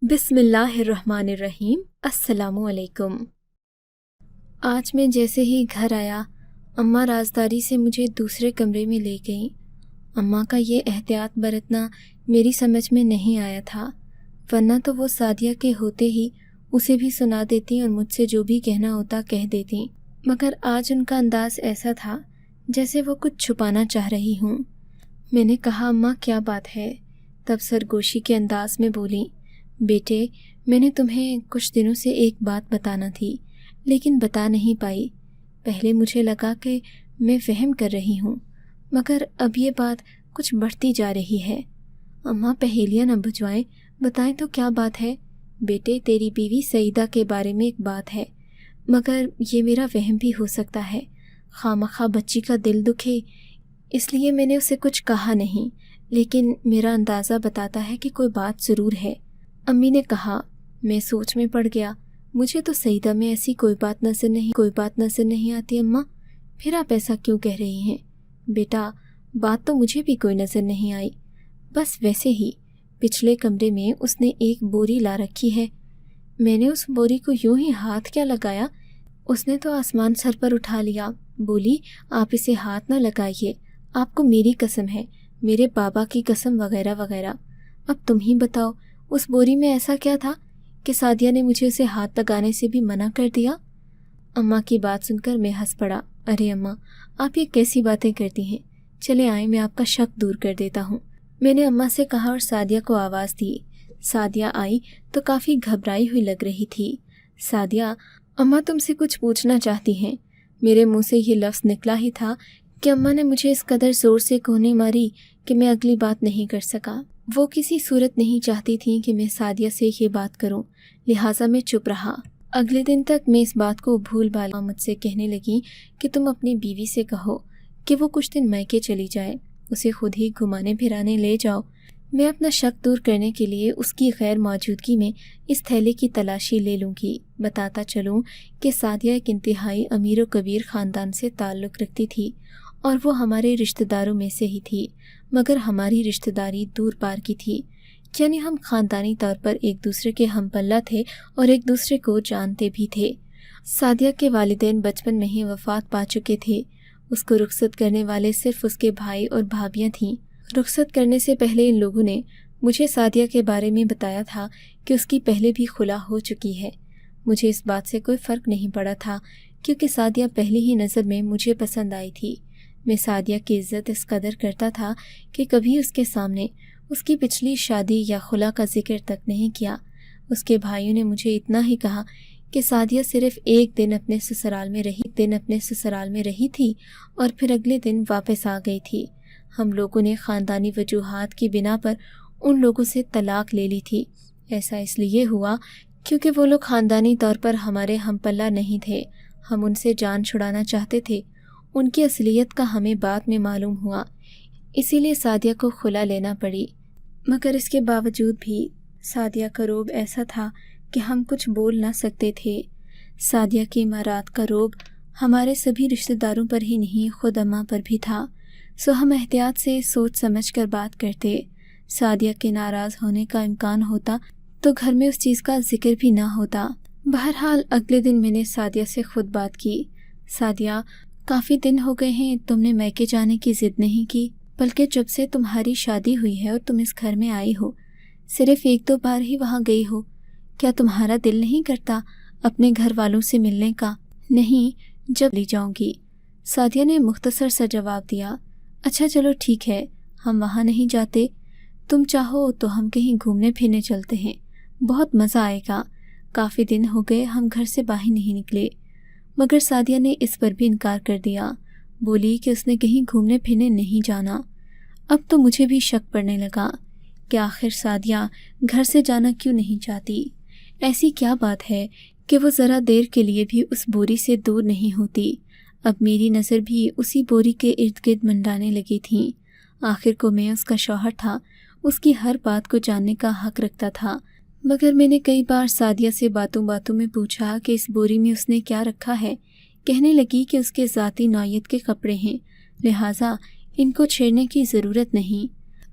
बिस्मिल्लाहिर्रहमानिर्रहीम। अस्सलामुअलैकुम। आज मैं जैसे ही घर आया, अम्मा राजदारी से मुझे दूसरे कमरे में ले गईं। अम्मा का ये एहतियात बरतना मेरी समझ में नहीं आया था, वरना तो वो सादिया के होते ही उसे भी सुना देती और मुझसे जो भी कहना होता कह देती। मगर आज उनका अंदाज़ ऐसा था जैसे वो कुछ छुपाना चाह रही हूँ। मैंने कहा, अम्मा क्या बात है? तब सरगोशी के अंदाज में बोली, बेटे, मैंने तुम्हें कुछ दिनों से एक बात बताना थी, लेकिन बता नहीं पाई। पहले मुझे लगा कि मैं वहम कर रही हूँ, मगर अब ये बात कुछ बढ़ती जा रही है। अम्मा पहेलियाँ न बुझवाएं, बताएं तो क्या बात है? बेटे, तेरी बीवी सईदा के बारे में एक बात है, मगर ये मेरा वहम भी हो सकता है। खामखा बच्ची का दिल दुखे, इसलिए मैंने उसे कुछ कहा नहीं, लेकिन मेरा अंदाज़ा बताता है कि कोई बात ज़रूर है। अम्मी ने कहा। मैं सोच में पड़ गया। मुझे तो सईदा में ऐसी कोई बात नज़र नहीं आती अम्मा। फिर आप ऐसा क्यों कह रही हैं? बेटा, बात तो मुझे भी कोई नज़र नहीं आई, बस वैसे ही पिछले कमरे में उसने एक बोरी ला रखी है। मैंने उस बोरी को यूं ही हाथ क्या लगाया, उसने तो आसमान सर पर उठा लिया। बोली, आप इसे हाथ ना लगाइए, आपको मेरी कसम है, मेरे बाबा की कसम, वगैरह वगैरह। अब तुम ही बताओ, उस बोरी में ऐसा क्या था कि सादिया ने मुझे उसे हाथ लगाने से भी मना कर दिया? अम्मा की बात सुनकर मैं हंस पड़ा। अरे अम्मा, आप ये कैसी बातें करती हैं? चले आए, मैं आपका शक दूर कर देता हूँ, मैंने अम्मा से कहा और सादिया को आवाज़ दी। सादिया आई तो काफ़ी घबराई हुई लग रही थी। सादिया, अम्मा तुमसे कुछ पूछना चाहती हैं। मेरे मुंह से ये लफ्ज़ निकला ही था कि अम्मा ने मुझे इस कदर ज़ोर से कोहनी मारी कि मैं अगली बात नहीं कर सका। वो किसी सूरत नहीं चाहती थी कि मैं सादिया से ये बात करूं, लिहाजा मैं चुप रहा। अगले दिन तक मैं इस बात को भूल भाला। मुझसे कहने लगी कि तुम अपनी बीवी से कहो कि वो कुछ दिन मैके चली जाए, उसे खुद ही घुमाने फिराने ले जाओ। मैं अपना शक दूर करने के लिए उसकी गैर मौजूदगी में इस थैले की तलाशी ले लूँगी। बताता चलूँ कि सादिया एक इंतहाई अमीर व कबीर ख़ानदान से ताल्लुक़ रखती थी और वो हमारे रिश्तेदारों में से ही थी, मगर हमारी रिश्तेदारी दूर पार की थी, यानी हम ख़ानदानी तौर पर एक दूसरे के हमपल्ला थे और एक दूसरे को जानते भी थे। सादिया के वालिदैन बचपन में ही वफ़ात पा चुके थे। उसको रुखसत करने वाले सिर्फ उसके भाई और भाभियाँ थीं। रुखसत करने से पहले इन लोगों ने मुझे सादिया के बारे में बताया था कि उसकी पहले भी खुला हो चुकी है। मुझे इस बात से कोई फ़र्क नहीं पड़ा था, क्योंकि सादिया पहली ही नज़र में मुझे पसंद आई थी। मैं सादिया की इज़्ज़त इस कदर करता था कि कभी उसके सामने उसकी पिछली शादी या खुला का जिक्र तक नहीं किया। उसके भाइयों ने मुझे इतना ही कहा कि सादिया सिर्फ एक दिन अपने ससुराल में रही थी और फिर अगले दिन वापस आ गई थी। हम लोगों ने ख़ानदानी वजूहात की बिना पर उन लोगों से तलाक ले ली थी। ऐसा इसलिए हुआ क्योंकि वो लोग ख़ानदानी तौर पर हमारे हमपल्ला नहीं थे। हम उनसे जान छुड़ाना चाहते थे। उनकी असलियत का हमें बाद में मालूम हुआ, इसीलिए सादिया को खुला लेना पड़ी। मगर इसके बावजूद भी सादिया का रोब ऐसा था कि हम कुछ बोल ना सकते थे। सादिया की इमारात का रोब हमारे सभी रिश्तेदारों पर ही नहीं, खुद अम्मा पर भी था। सो हम एहतियात से सोच समझ कर बात करते। सादिया के नाराज़ होने का इम्कान होता तो घर में उस चीज़ का जिक्र भी ना होता। बहरहाल अगले दिन मैंने सादिया से खुद बात की। सादिया, काफ़ी दिन हो गए हैं तुमने मैके जाने की ज़िद नहीं की, बल्कि जब से तुम्हारी शादी हुई है और तुम इस घर में आई हो, सिर्फ एक दो बार ही वहाँ गई हो। क्या तुम्हारा दिल नहीं करता अपने घर वालों से मिलने का? नहीं, जब ले जाऊंगी। सादिया ने मुख्तसर सा जवाब दिया। अच्छा चलो ठीक है, हम वहाँ नहीं जाते। तुम चाहो तो हम कहीं घूमने फिरने चलते हैं, बहुत मज़ा आएगा। काफ़ी दिन हो गए हम घर से बाहर नहीं निकले। मगर सादिया ने इस पर भी इनकार कर दिया। बोली कि उसने कहीं घूमने फिरने नहीं जाना। अब तो मुझे भी शक पड़ने लगा कि आखिर सादिया घर से जाना क्यों नहीं चाहती। ऐसी क्या बात है कि वो ज़रा देर के लिए भी उस बोरी से दूर नहीं होती। अब मेरी नज़र भी उसी बोरी के इर्द गिर्द मंडाने लगी थी। आखिर को मैं उसका शौहर था, उसकी हर बात को जानने का हक रखता था। मगर मैंने कई बार सादिया से बातों बातों में पूछा कि इस बोरी में उसने क्या रखा है। कहने लगी कि उसके ज़ाती नौयत के कपड़े हैं, लिहाजा इनको छेड़ने की ज़रूरत नहीं।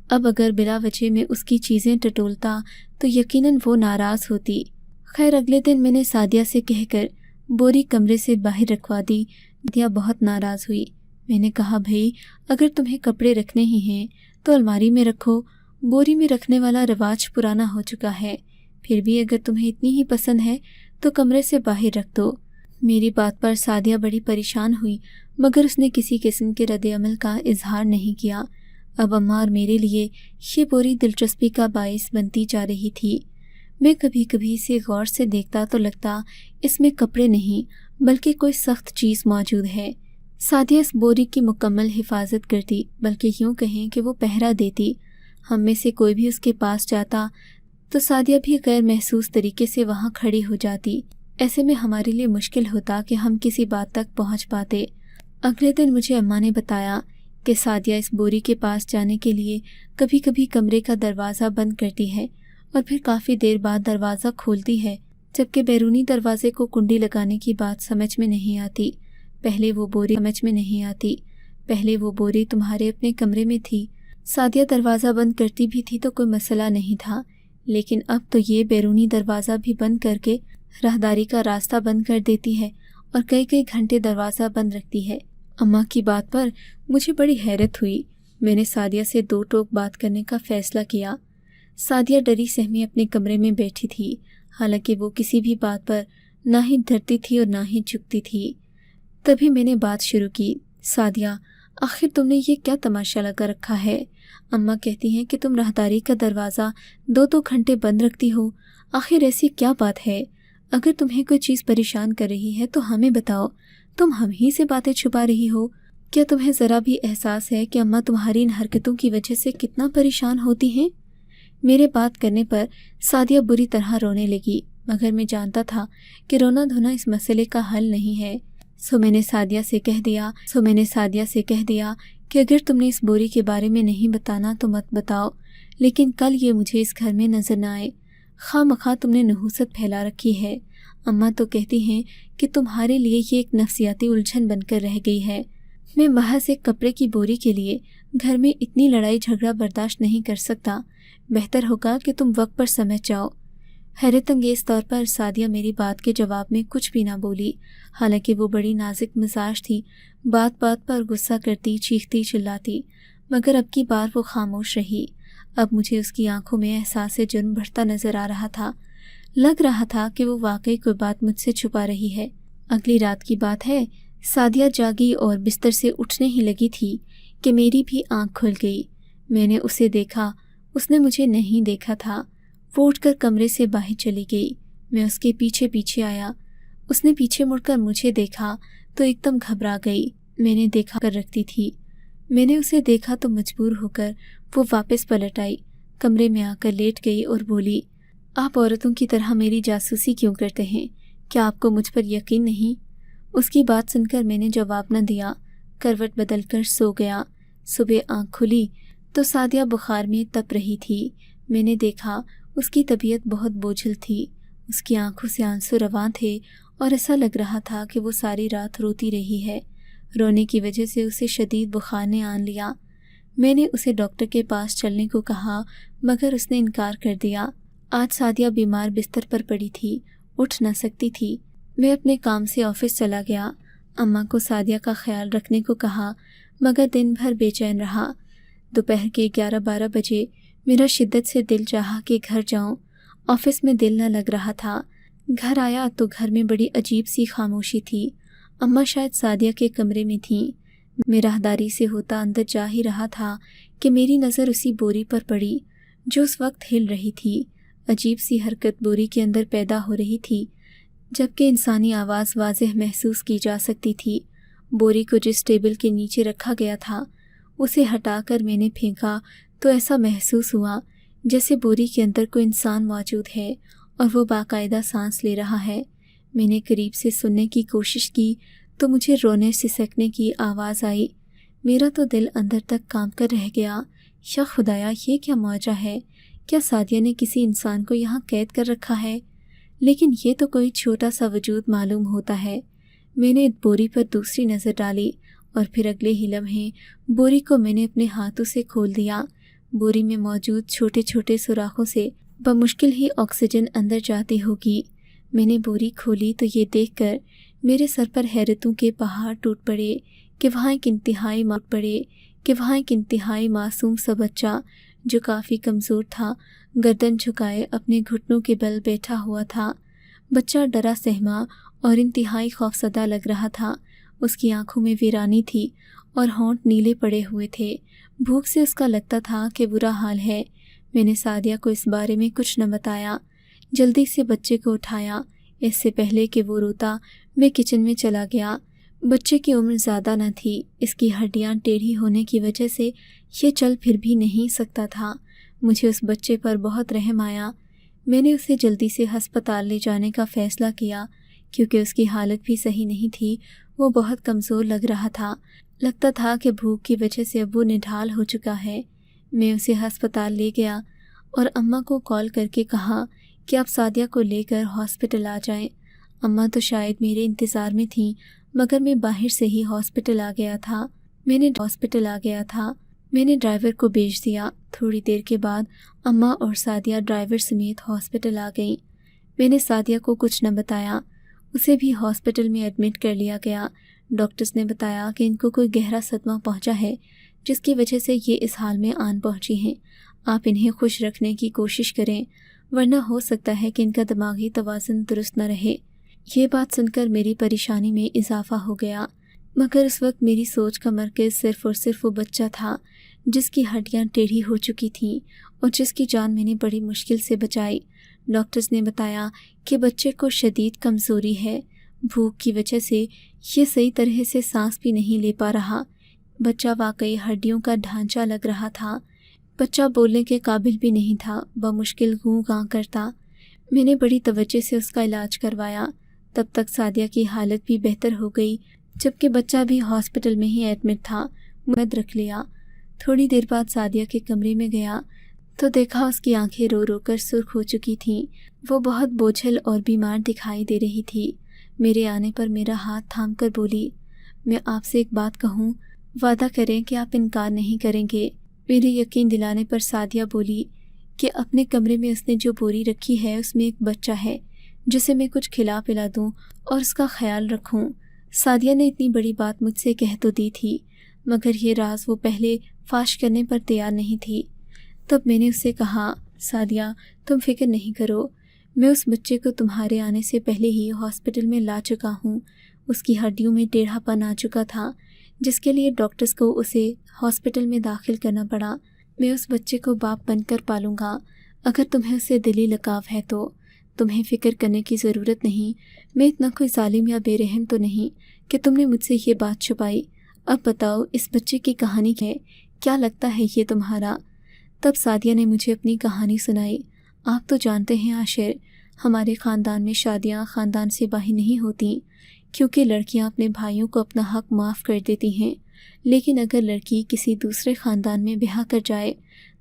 اب اگر بلا وجہ میں اس کی چیزیں ٹٹولتا تو یقیناً وہ ناراض ہوتی۔ خیر اگلے دن میں نے سعدیہ سے کہہ کر بوری کمرے سے باہر رکھوا دی۔ سعدیہ بہت ناراض ہوئی۔ میں نے کہا بھئی اگر تمہیں کپڑے رکھنے ہی ہیں تو الماری میں رکھو، بوری میں رکھنے والا رواج پرانا ہو چکا ہے، پھر بھی اگر تمہیں اتنی ہی پسند ہے تو کمرے سے باہر رکھ دو۔ میری بات پر سعدیہ بڑی پریشان ہوئی مگر اس نے کسی قسم کے رد عمل کا اظہار نہیں کیا۔ اب اماں اور میرے لیے یہ بوری دلچسپی کا باعث بنتی جا رہی تھی۔ میں کبھی کبھی اسے غور سے دیکھتا تو لگتا اس میں کپڑے نہیں بلکہ کوئی سخت چیز موجود ہے۔ سعدیہ اس بوری کی مکمل حفاظت کرتی، بلکہ یوں کہیں کہ وہ پہرا دیتی۔ ہم میں سے کوئی بھی اس کے پاس جاتا تو سعدیہ بھی غیر محسوس طریقے سے وہاں کھڑی ہو جاتی۔ ایسے میں ہمارے لیے مشکل ہوتا کہ ہم کسی بات تک پہنچ پاتے۔ اگلے دن مجھے اماں نے بتایا کہ سعدیہ اس بوری کے پاس جانے کے لیے کبھی کبھی کمرے کا دروازہ بند کرتی ہے اور پھر کافی دیر بعد دروازہ کھولتی ہے، جبکہ بیرونی دروازے کو کنڈی لگانے کی بات سمجھ میں نہیں آتی۔ پہلے وہ بوری تمہارے اپنے کمرے میں تھی، سعدیہ دروازہ بند کرتی بھی تھی تو کوئی مسئلہ نہیں تھا، لیکن اب تو یہ بیرونی دروازہ بھی بند کر کے راہداری کا راستہ بند کر دیتی ہے اور کئی گھنٹے دروازہ بند رکھتی ہے۔ اماں کی بات پر مجھے بڑی حیرت ہوئی۔ میں نے سعدیہ سے دو ٹوک بات کرنے کا فیصلہ کیا۔ سعدیہ ڈری سہمی اپنے کمرے میں بیٹھی تھی، حالانکہ وہ کسی بھی بات پر نہ ہی ڈرتی تھی اور نہ ہی جھکتی تھی۔ تبھی میں نے بات شروع کی، سعدیہ آخر تم نے یہ کیا تماشا لگا رکھا ہے؟ اماں کہتی ہیں کہ تم راہداری کا دروازہ 2 گھنٹے بند رکھتی ہو، آخر ایسی کیا بات ہے؟ اگر تمہیں کوئی چیز پریشان کر رہی ہے تو ہمیں بتاؤ، تم ہم ہی سے باتیں چھپا رہی ہو۔ کیا تمہیں ذرا بھی احساس ہے کہ اماں تمہاری ان حرکتوں کی وجہ سے کتنا پریشان ہوتی ہیں؟ میرے بات کرنے پر سعدیہ بری طرح رونے لگی، مگر میں جانتا تھا کہ رونا دھونا اس مسئلے کا حل نہیں ہے۔ سو میں نے سعدیہ سے کہہ دیا کہ اگر تم نے اس بوری کے بارے میں نہیں بتانا تو مت بتاؤ، لیکن کل یہ مجھے اس گھر میں نظر نہ آئے۔ خواہ مخواہ تم نے نحوست پھیلا رکھی ہے۔ اماں تو کہتی ہیں کہ تمہارے لیے یہ ایک نفسیاتی الجھن بن کر رہ گئی ہے۔ میں محض ایک کپڑے کی بوری کے لیے گھر میں اتنی لڑائی جھگڑا برداشت نہیں کر سکتا، بہتر ہوگا کہ تم وقت پر سمجھ جاؤ۔ حیرت انگیز طور پر سعدیہ میری بات کے جواب میں کچھ بھی نہ بولی، حالانکہ وہ بڑی نازک مزاج تھی، بات بات پر غصہ کرتی، چیختی چلاتی، مگر اب کی بار وہ خاموش رہی۔ اب مجھے اس کی آنکھوں میں احساس جرم بڑھتا نظر آ رہا تھا، لگ رہا تھا کہ وہ واقعی کوئی بات مجھ سے چھپا رہی ہے۔ اگلی رات کی بات ہے، سعدیہ جاگی اور بستر سے اٹھنے ہی لگی تھی کہ میری بھی آنکھ کھل گئی۔ میں نے اسے دیکھا، اس نے مجھے نہیں دیکھا تھا۔ وہ اٹھ کر کمرے سے باہر چلی گئی۔ میں اس کے پیچھے پیچھے آیا۔ اس نے پیچھے مڑ کر مجھے دیکھا تو ایک دم گھبرا گئی۔ میں نے دیکھا کر رکھتی تھی۔ میں نے اسے دیکھا تو مجبور ہو کر وہ واپس پلٹ آئی، کمرے میں آ کر لیٹ گئی اور بولی، آپ عورتوں کی طرح میری جاسوسی کیوں کرتے ہیں؟ کیا آپ کو مجھ پر یقین نہیں؟ اس کی بات سن کر میں نے جواب نہ دیا، کروٹ بدل کر سو گیا۔ صبح آنکھ کھلی تو سعدیہ بخار میں تپ رہی تھی۔ میں نے دیکھا اس کی طبیعت بہت بوجھل تھی، اس کی آنکھوں سے آنسو رواں تھے اور ایسا لگ رہا تھا کہ وہ ساری رات روتی رہی ہے۔ رونے کی وجہ سے اسے شدید بخار نے آن لیا۔ میں نے اسے ڈاکٹر کے پاس چلنے کو کہا مگر اس نے انکار کر دیا۔ آج سعدیہ بیمار بستر پر پڑی تھی، اٹھ نہ سکتی تھی۔ میں اپنے کام سے آفس چلا گیا، اماں کو سعدیہ کا خیال رکھنے کو کہا مگر دن بھر بے چین رہا۔ دوپہر کے 11-12 بجے میرا شدت سے دل چاہا کہ گھر جاؤں۔ آفس میں دل نہ لگ رہا تھا۔ گھر آیا تو گھر میں بڑی عجیب سی خاموشی تھی۔ اماں شاید سعدیہ کے کمرے میں تھیں۔ میں راہداری سے ہوتا اندر جا ہی رہا تھا کہ میری نظر اسی بوری پر پڑی جو اس وقت ہل رہی تھی۔ عجیب سی حرکت بوری کے اندر پیدا ہو رہی تھی، جبکہ انسانی آواز واضح محسوس کی جا سکتی تھی۔ بوری کو جس ٹیبل کے نیچے رکھا گیا تھا اسے ہٹا کر میں نے پھینکا تو ایسا محسوس ہوا جیسے بوری کے اندر کوئی انسان موجود ہے اور وہ باقاعدہ سانس لے رہا ہے۔ میں نے قریب سے سننے کی کوشش کی تو مجھے رونے سسکنے کی آواز آئی۔ میرا تو دل اندر تک کانپ کر رہ گیا۔ یا خدایا، یہ کیا معجزہ ہے؟ کیا سعدیہ نے کسی انسان کو یہاں قید کر رکھا ہے؟ لیکن یہ تو کوئی چھوٹا سا وجود معلوم ہوتا ہے۔ میں نے بوری پر دوسری نظر ڈالی اور پھر اگلے ہی لمحے بوری کو میں نے اپنے ہاتھوں سے کھول دیا۔ बोरी में मौजूद छोटे छोटे सुराखों से बमुश्किल ही ऑक्सीजन अंदर जाती होगी। मैंने बोरी खोली तो ये देखकर मेरे सर पर हैरतों के पहाड़ टूट पड़े कि वहाँ एक इंतहाई मासूम सा बच्चा जो काफ़ी कमज़ोर था, गर्दन झुकाए अपने घुटनों के बल बैठा हुआ था। बच्चा डरा सहमा और इंतहाई खौफसदा लग रहा था। उसकी आंखों में वीरानी थी और होंठ नीले पड़े हुए थे। भूख से उसका लगता था कि बुरा हाल है। मैंने सादिया को इस बारे में कुछ न बताया। जल्दी से बच्चे को उठाया। इससे पहले कि वो रोता, मैं किचन में चला गया। बच्चे की उम्र ज़्यादा न थी। इसकी हड्डियां टेढ़ी होने की वजह से ये चल फिर भी नहीं सकता था। मुझे उस बच्चे पर बहुत रहम आया। मैंने उसे जल्दी से अस्पताल ले जाने का फ़ैसला किया क्योंकि उसकी हालत भी सही नहीं थी। वो बहुत कमज़ोर लग रहा था। लगता था कि भूख की वजह से अब वो निढाल हो चुका है। मैं उसे अस्पताल ले गया और अम्मा को कॉल करके कहा कि आप सादिया को लेकर हॉस्पिटल आ जाएं। अम्मा तो शायद मेरे इंतज़ार में थीं, मगर मैं बाहर से ही हॉस्पिटल आ गया था। मैंने ड्राइवर को भेज दिया। थोड़ी देर के बाद अम्मा और सादिया ड्राइवर समेत हॉस्पिटल आ गईं। मैंने सादिया को कुछ न बताया। उसे भी हॉस्पिटल में एडमिट कर लिया गया। डॉक्टर्स ने बताया कि इनको कोई गहरा सदमा पहुंचा है, जिसकी वजह से ये इस हाल में आन पहुंची हैं। आप इन्हें खुश रखने की कोशिश करें, वरना हो सकता है कि इनका दिमागी तवाज़ुन दुरुस्त न रहे। ये बात सुनकर मेरी परेशानी में इजाफा हो गया, मगर उस वक्त मेरी सोच का मरकज़ सिर्फ़ और सिर्फ वो बच्चा था जिसकी हड्डियां टेढ़ी हो चुकी थीं और जिसकी जान मैंने बड़ी मुश्किल से बचाई। डॉक्टर्स ने बताया कि बच्चे को शदीद कमज़ोरी है। भूख की वजह से ये सही तरह से सांस भी नहीं ले पा रहा। बच्चा वाकई हड्डियों का ढांचा लग रहा था। बच्चा बोलने के काबिल भी नहीं था, बमुश्किल गूं गां करता। मैंने बड़ी तवज्जो से उसका इलाज करवाया। तब तक सादिया की हालत भी बेहतर हो गई, जबकि बच्चा भी हॉस्पिटल में ही एडमिट था। मद रख लिया। थोड़ी देर बाद सादिया के कमरे में गया तो देखा उसकी आंखें रो रो कर सुर्ख हो चुकी थीं। वो बहुत बोझल और बीमार दिखाई दे रही थी। मेरे आने पर मेरा हाथ थाम कर बोली, मैं आपसे एक बात कहूँ, वादा करें कि आप इनकार नहीं करेंगे। मेरे यकीन दिलाने पर सादिया बोली कि अपने कमरे में उसने जो बोरी रखी है उसमें एक बच्चा है जिसे मैं कुछ खिला पिला दूँ और उसका ख्याल रखूँ। सादिया ने इतनी बड़ी बात मुझसे कह तो दी थी, मगर ये राज वो पहले फाश करने पर तैयार नहीं थी। तब मैंने उससे कहा, सादिया तुम फिक्र नहीं करो, मैं उस बच्चे को तुम्हारे आने से पहले ही हॉस्पिटल में ला चुका हूँ। उसकी हड्डियों में टेढ़ापन आ चुका था, जिसके लिए डॉक्टर्स को उसे हॉस्पिटल में दाखिल करना पड़ा। मैं उस बच्चे को बाप बनकर पालूंगा। अगर तुम्हें उससे दिली लगाव है तो तुम्हें फ़िक्र करने की ज़रूरत नहीं। मैं इतना कोई जालिम या बेरहम तो नहीं कि तुमने मुझसे ये बात छुपाई। अब बताओ, इस बच्चे की कहानी है, क्या लगता है ये तुम्हारा? तब सादिया ने मुझे अपनी कहानी सुनाई। आप तो जानते हैं आशिर, हमारे ख़ानदान में शादियाँ ख़ानदान से बाहर नहीं होती, क्योंकि लड़कियाँ अपने भाइयों को अपना हक़ माफ़ कर देती हैं। लेकिन अगर लड़की किसी दूसरे ख़ानदान में ब्याह कर जाए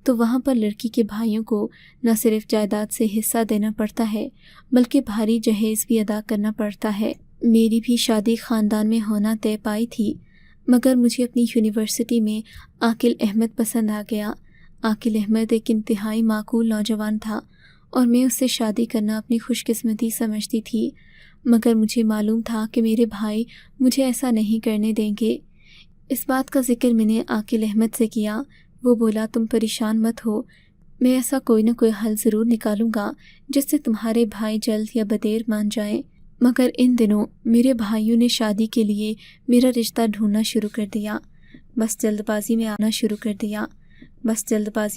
तो वहाँ पर लड़की के भाइयों को न सिर्फ जायदाद से हिस्सा देना पड़ता है, बल्कि भारी जहेज़ भी अदा करना पड़ता है। मेरी भी शादी ख़ानदान में होना तय पाई थी, मगर मुझे अपनी यूनिवर्सिटी में आकिल अहमद पसंद आ गया। आकिल अहमद एक इंतहाई माकूल नौजवान था और मैं उससे शादी करना अपनी खुशकिस्मती समझती थी, मगर मुझे मालूम था कि मेरे भाई मुझे ऐसा नहीं करने देंगे। इस बात का जिक्र मैंने आकिल अहमद से किया। वो बोला, तुम परेशान मत हो, मैं ऐसा कोई ना कोई हल ज़रूर निकालूंगा जिससे तुम्हारे भाई जल्द या बदेर मान जाएं। मगर इन दिनों मेरे भाइयों ने शादी के लिए मेरा रिश्ता ढूंढना शुरू कर दिया। बस जल्दबाजी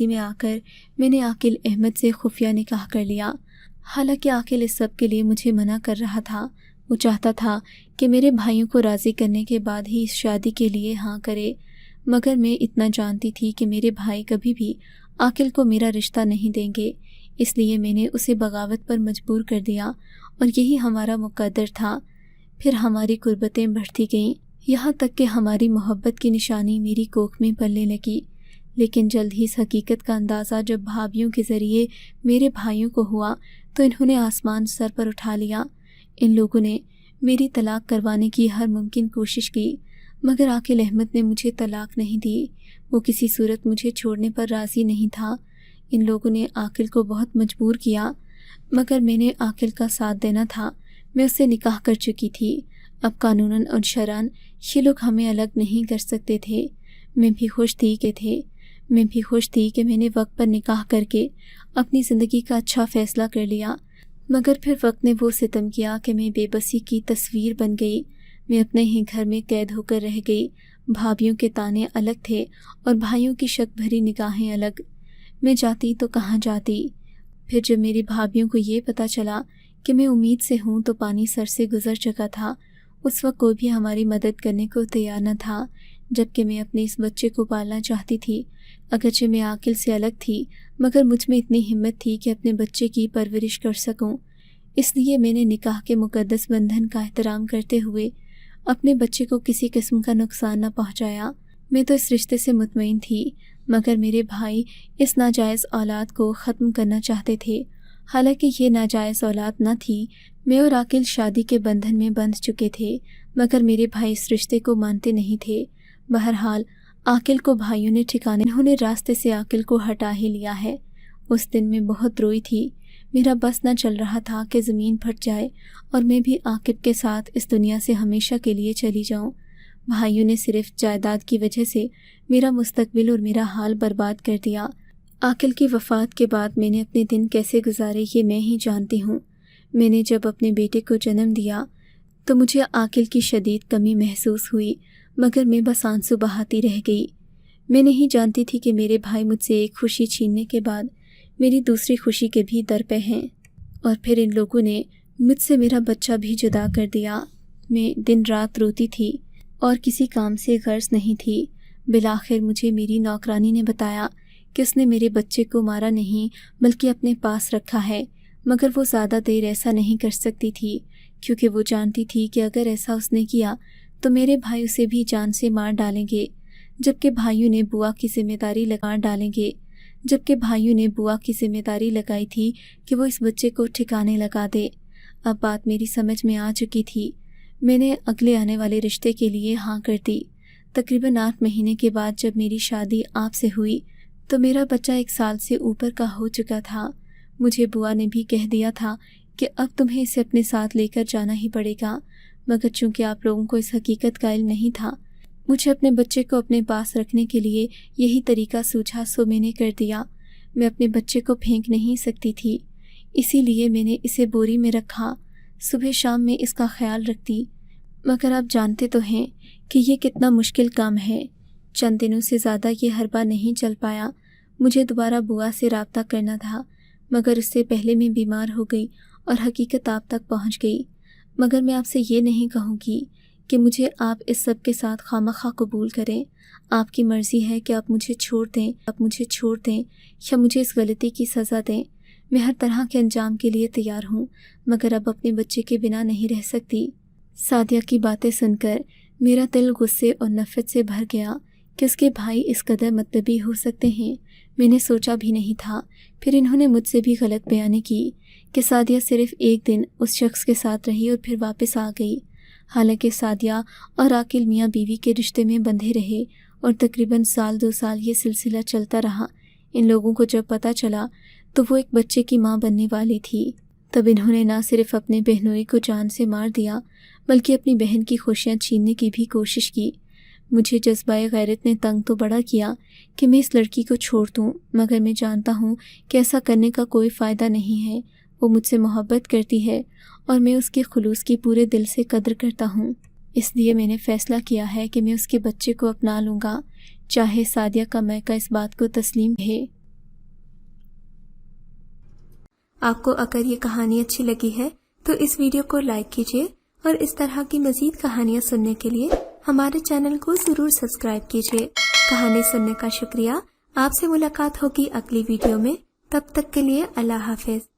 में आकर मैंने आकिल अहमद से खुफिया निकाह कर लिया। हालांकि आकिल इस सब के लिए मुझे मना कर रहा था। वो चाहता था कि मेरे भाइयों को राज़ी करने के बाद ही इस शादी के लिए हाँ करे, मगर मैं इतना जानती थी कि मेरे भाई कभी भी आकिल को मेरा रिश्ता नहीं देंगे। इसलिए मैंने उसे बगावत पर मजबूर कर दिया और यही हमारा मुकद्दर था। फिर हमारी कुर्बतें बढ़ती गईं, यहाँ तक कि हमारी मोहब्बत की निशानी मेरी कोख में पलने लगी। लेकिन जल्द ही इस हकीकत का अंदाज़ा जब भाभियों के ज़रिए मेरे भाइयों को हुआ तो इन्होंने आसमान सर पर उठा लिया। इन लोगों ने मेरी तलाक करवाने की हर मुमकिन कोशिश की। مگر عاقل احمد نے مجھے طلاق نہیں دی۔ وہ کسی صورت مجھے چھوڑنے پر راضی نہیں تھا۔ ان لوگوں نے عاقل کو بہت مجبور کیا، مگر میں نے عاقل کا ساتھ دینا تھا۔ میں اس سے نکاح کر چکی تھی۔ اب قانوناً اور شرعاً یہ لوگ ہمیں الگ نہیں کر سکتے تھے۔ میں بھی خوش تھی کہ میں نے وقت پر نکاح کر کے اپنی زندگی کا اچھا فیصلہ کر لیا، مگر پھر وقت نے وہ ستم کیا کہ میں بے بسی کی تصویر بن گئی۔ میں اپنے ہی گھر میں قید ہو کر رہ گئی۔ بھابھیوں کے تانے الگ تھے اور بھائیوں کی شک بھری نگاہیں الگ۔ میں جاتی تو کہاں جاتی؟ پھر جب میری بھابھیوں کو یہ پتہ چلا کہ میں امید سے ہوں تو پانی سر سے گزر چکا تھا۔ اس وقت کوئی بھی ہماری مدد کرنے کو تیار نہ تھا، جبکہ میں اپنے اس بچے کو پالنا چاہتی تھی۔ اگرچہ میں عاقل سے الگ تھی، مگر مجھ میں اتنی ہمت تھی کہ اپنے بچے کی پرورش کر سکوں۔ اس لیے میں نے نکاح کے مقدس بندھن کا احترام کرتے ہوئے اپنے بچے کو کسی قسم کا نقصان نہ پہنچایا۔ میں تو اس رشتے سے مطمئن تھی، مگر میرے بھائی اس ناجائز اولاد کو ختم کرنا چاہتے تھے۔ حالانکہ یہ ناجائز اولاد نہ تھی، میں اور عاقل شادی کے بندھن میں بندھ چکے تھے، مگر میرے بھائی اس رشتے کو مانتے نہیں تھے۔ بہرحال عاقل کو بھائیوں نے ٹھکانے، انہوں نے راستے سے عاقل کو ہٹا ہی لیا ہے۔ اس دن میں بہت روئی تھی۔ میرا بس نہ چل رہا تھا کہ زمین پھٹ جائے اور میں بھی عاقب کے ساتھ اس دنیا سے ہمیشہ کے لیے چلی جاؤں۔ بھائیوں نے صرف جائیداد کی وجہ سے میرا مستقبل اور میرا حال برباد کر دیا۔ عاقل کی وفات کے بعد میں نے اپنے دن کیسے گزارے یہ میں ہی جانتی ہوں۔ میں نے جب اپنے بیٹے کو جنم دیا تو مجھے عاقل کی شدید کمی محسوس ہوئی، مگر میں بس آنسو بہاتی رہ گئی۔ میں نہیں جانتی تھی کہ میرے بھائی مجھ سے ایک خوشی چھیننے کے بعد میری دوسری خوشی کے بھی در پہ ہیں، اور پھر ان لوگوں نے مجھ سے میرا بچہ بھی جدا کر دیا۔ میں دن رات روتی تھی اور کسی کام سے غرض نہیں تھی۔ بالآخر مجھے میری نوکرانی نے بتایا کہ اس نے میرے بچے کو مارا نہیں بلکہ اپنے پاس رکھا ہے، مگر وہ زیادہ دیر ایسا نہیں کر سکتی تھی، کیونکہ وہ جانتی تھی کہ اگر ایسا اس نے کیا تو میرے بھائی اسے بھی جان سے مار ڈالیں گے، جبکہ بھائیوں نے بوا کی ذمہ داری لگائی تھی کہ وہ اس بچے کو ٹھکانے لگا دے۔ اب بات میری سمجھ میں آ چکی تھی۔ میں نے اگلے آنے والے رشتے کے لیے ہاں کر دی۔ تقریباً 8 مہینے کے بعد جب میری شادی آپ سے ہوئی تو میرا بچہ 1 سال سے اوپر کا ہو چکا تھا۔ مجھے بوا نے بھی کہہ دیا تھا کہ اب تمہیں اسے اپنے ساتھ لے کر جانا ہی پڑے گا، مگر چونکہ آپ لوگوں کو اس حقیقت کا علم نہیں تھا، مجھے اپنے بچے کو اپنے پاس رکھنے کے لیے یہی طریقہ سوچا، سو میں نے کر دیا۔ میں اپنے بچے کو پھینک نہیں سکتی تھی، اسی لیے میں نے اسے بوری میں رکھا۔ صبح شام میں اس کا خیال رکھتی، مگر آپ جانتے تو ہیں کہ یہ کتنا مشکل کام ہے۔ چند دنوں سے زیادہ یہ حربہ نہیں چل پایا۔ مجھے دوبارہ بوا سے رابطہ کرنا تھا، مگر اس سے پہلے میں بیمار ہو گئی اور حقیقت آپ تک پہنچ گئی۔ مگر میں آپ سے یہ نہیں کہوں گی کہ مجھے آپ اس سب کے ساتھ خواہ قبول کریں۔ آپ کی مرضی ہے کہ آپ مجھے چھوڑ دیں یا مجھے اس غلطی کی سزا دیں۔ میں ہر طرح کے انجام کے لیے تیار ہوں، مگر اب اپنے بچے کے بنا نہیں رہ سکتی۔ سعدیہ کی باتیں سن کر میرا دل غصے اور نفرت سے بھر گیا کہ اس کے بھائی اس قدر مطلبی ہو سکتے ہیں۔ میں نے سوچا بھی نہیں تھا۔ پھر انہوں نے مجھ سے بھی غلط بیانی کی کہ سعدیہ صرف 1 دن اس شخص کے ساتھ رہی اور پھر واپس آ گئی، حالانکہ سعدیہ اور عاقل میاں بیوی کے رشتے میں بندھے رہے اور تقریباً 2 سال یہ سلسلہ چلتا رہا۔ ان لوگوں کو جب پتہ چلا تو وہ ایک بچے کی ماں بننے والی تھی۔ تب انہوں نے نہ صرف اپنے بہنوئی کو جان سے مار دیا بلکہ اپنی بہن کی خوشیاں چھیننے کی بھی کوشش کی۔ مجھے جذبہ غیرت نے تنگ تو بڑا کیا کہ میں اس لڑکی کو چھوڑ دوں، مگر میں جانتا ہوں کہ ایسا کرنے کا کوئی فائدہ نہیں ہے۔ وہ مجھ سے محبت کرتی ہے اور میں اس کے خلوص کی پورے دل سے قدر کرتا ہوں، اس لیے میں نے فیصلہ کیا ہے کہ میں اس کے بچے کو اپنا لوں گا، چاہے سعدیہ کا میکا اس بات کو تسلیم ہے۔ آپ کو اگر یہ کہانی اچھی لگی ہے تو اس ویڈیو کو لائک کیجیے اور اس طرح کی مزید کہانیاں سننے کے لیے ہمارے چینل کو ضرور سبسکرائب کیجیے۔ کہانی سننے کا شکریہ۔ آپ سے ملاقات ہوگی اگلی ویڈیو میں، تب تک کے لیے اللہ حافظ۔